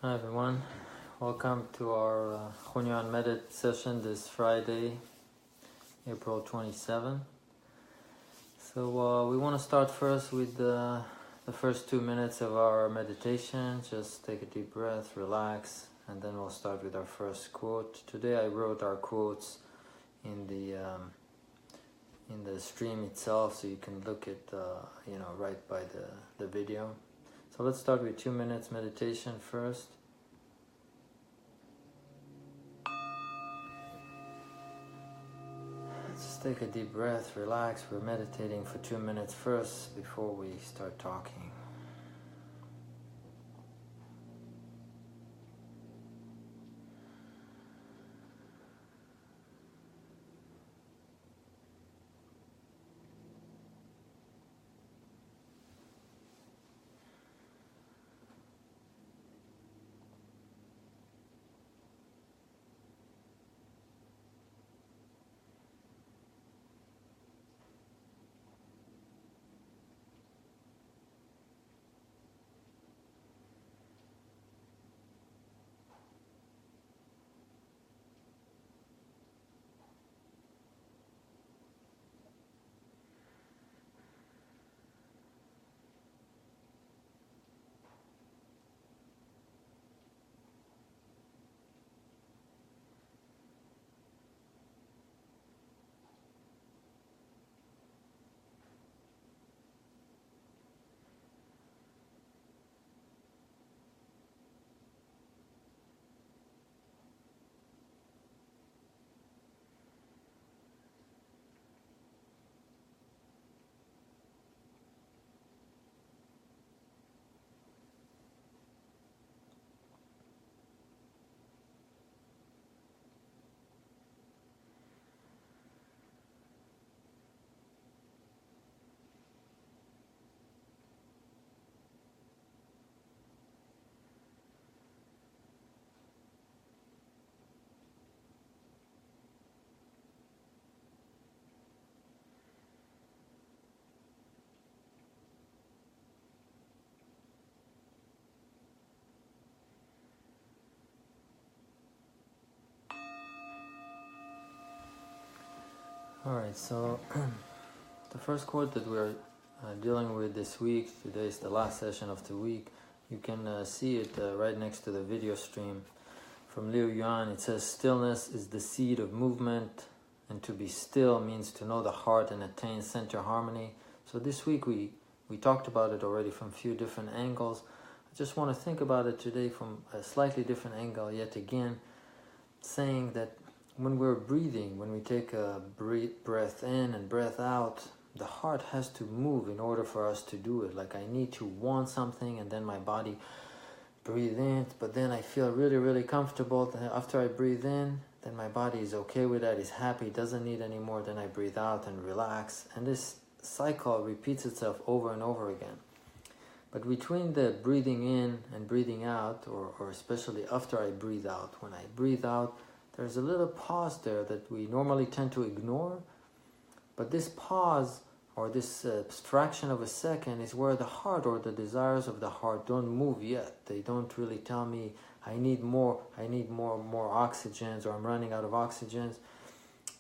Hi everyone, welcome to our MedIIT session this Friday, April 27. So we want to start first with the first 2 minutes of our meditation. Just take a deep breath, relax, and then we'll start with our first quote. Today I wrote our quotes in the stream itself, so you can look at right by the video. So let's start with 2 minutes meditation first. Just take a deep breath, relax. We're meditating for 2 minutes first before we start talking. Alright, so the first quote that we're dealing with this week, today is the last session of the week. You can see it right next to the video stream from Liu Yuan. It says, "Stillness is the seed of movement, and to be still means to know the heart and attain center harmony." So this week we talked about it already from a few different angles. I just want to think about it today from a slightly different angle yet again, saying that when we're breathing, when we take a breath in and breath out, the heart has to move in order for us to do it. Like I need to want something and then my body breathe in, but then I feel really, really comfortable. After I breathe in, then my body is okay with that, is happy, doesn't need any more. Then I breathe out and relax. And this cycle repeats itself over and over again. But between the breathing in and breathing out, or especially after I breathe out, when I breathe out, there's a little pause there that we normally tend to ignore. But this pause, or this fraction of a second, is where the heart or the desires of the heart don't move yet. They don't really tell me, I need more oxygens, or I'm running out of oxygens.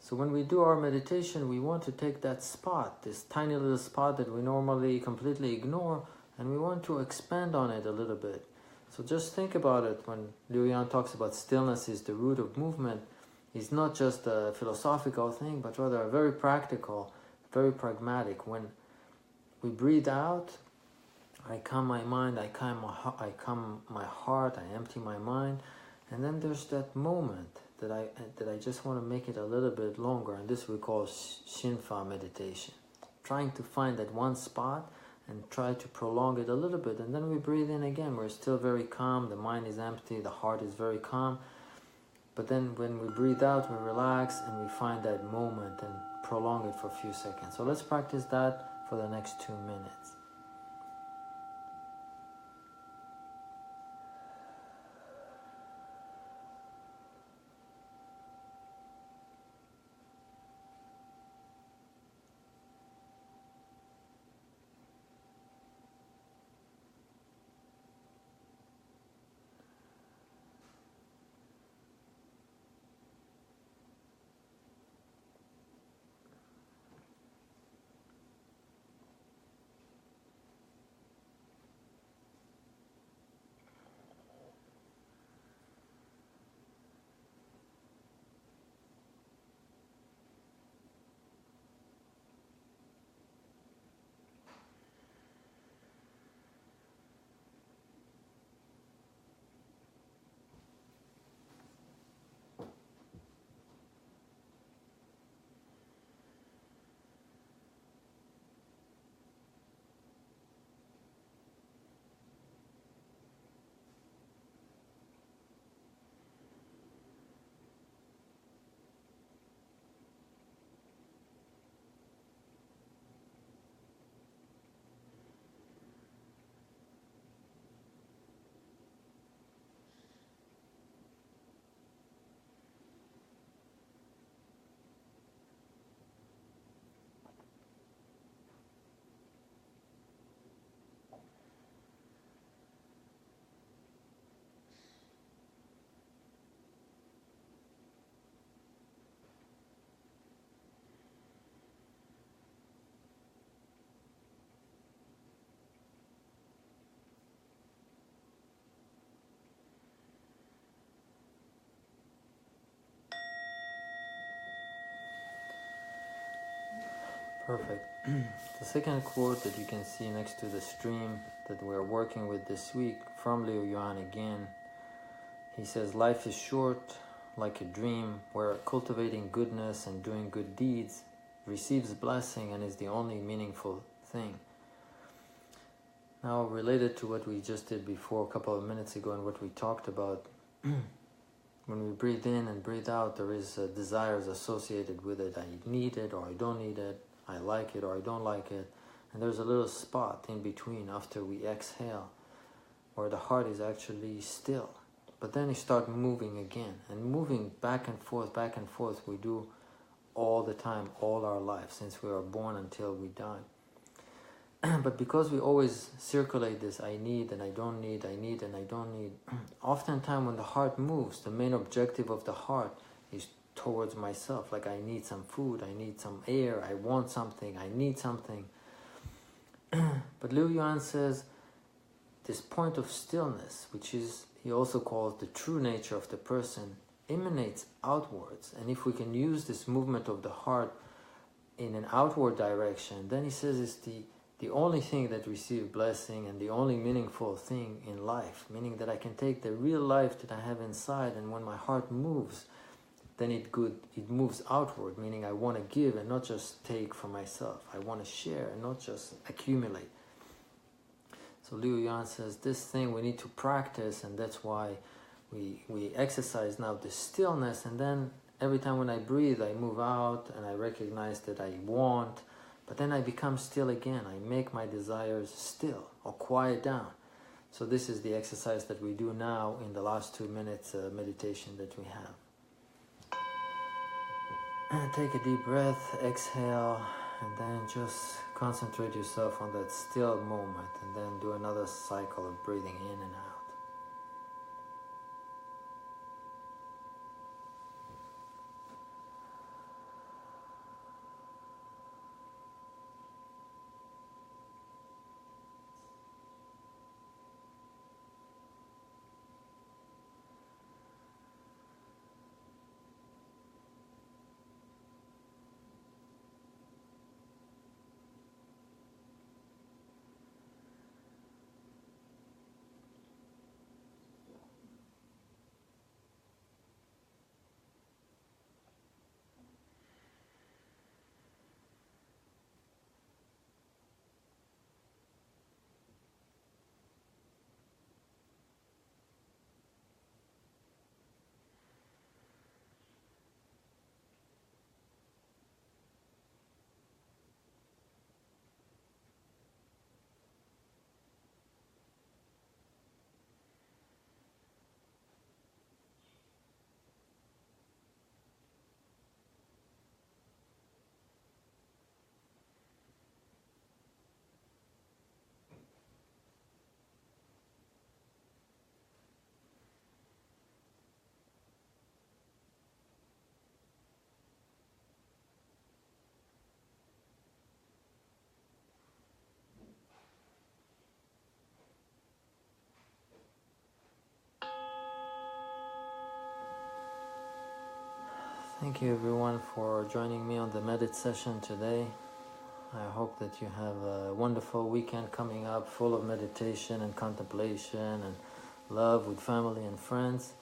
So when we do our meditation, we want to take that spot, this tiny little spot that we normally completely ignore, and we want to expand on it a little bit. So just think about it. When Liu Yan talks about stillness is the root of movement, it's not just a philosophical thing, but rather a very practical, very pragmatic. When we breathe out, I calm my mind, I calm my heart, I empty my mind, and then there's that moment that I just want to make it a little bit longer, and this we call Shinfa meditation. Trying to find that one spot and try to prolong it a little bit, and then we breathe in again. We're still very calm, the mind is empty, the heart is very calm. But then when we breathe out, we relax and we find that moment and prolong it for a few seconds. So let's practice that for the next 2 minutes. Perfect. The second quote that you can see next to the stream that we're working with this week from Liu Yuan again. He says, life is short like a dream where cultivating goodness and doing good deeds receives blessing and is the only meaningful thing. Now, related to what we just did before a couple of minutes ago and what we talked about, when we breathe in and breathe out, there is desires associated with it. I need it or I don't need it. I like it or I don't like it. And there's a little spot in between after we exhale where the heart is actually still. But then you start moving again, and moving back and forth, we do all the time, all our life, since we are born until we die. But because we always circulate this, I need and I don't need, I need and I don't need, oftentimes when the heart moves, the main objective of the heart is towards myself. Like, I need some food, I need some air, I want something, I need something. But Liu Yuan says, this point of stillness, which is, he also calls the true nature of the person, emanates outwards. And if we can use this movement of the heart in an outward direction, then he says it's the only thing that receives blessing and the only meaningful thing in life. Meaning that I can take the real life that I have inside, and when my heart moves, then it moves outward, meaning I want to give and not just take for myself. I want to share and not just accumulate. So Liu Yuan says this thing we need to practice, and that's why we exercise now the stillness, and then every time when I breathe, I move out and I recognize that I want, but then I become still again. I make my desires still or quiet down. So this is the exercise that we do now in the last 2 minutes meditation that we have. And take a deep breath, exhale, and then just concentrate yourself on that still moment, and then do another cycle of breathing in and out. Thank you everyone for joining me on the MedIIT session today. I hope that you have a wonderful weekend coming up, full of meditation and contemplation and love with family and friends,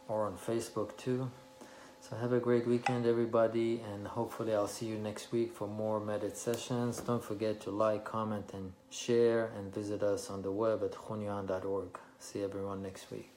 or on Facebook too. So have a great weekend everybody, and hopefully I'll see you next week for more MedIIT sessions. Don't forget to like, comment and share, and visit us on the web at hunyuan.org. See everyone next week.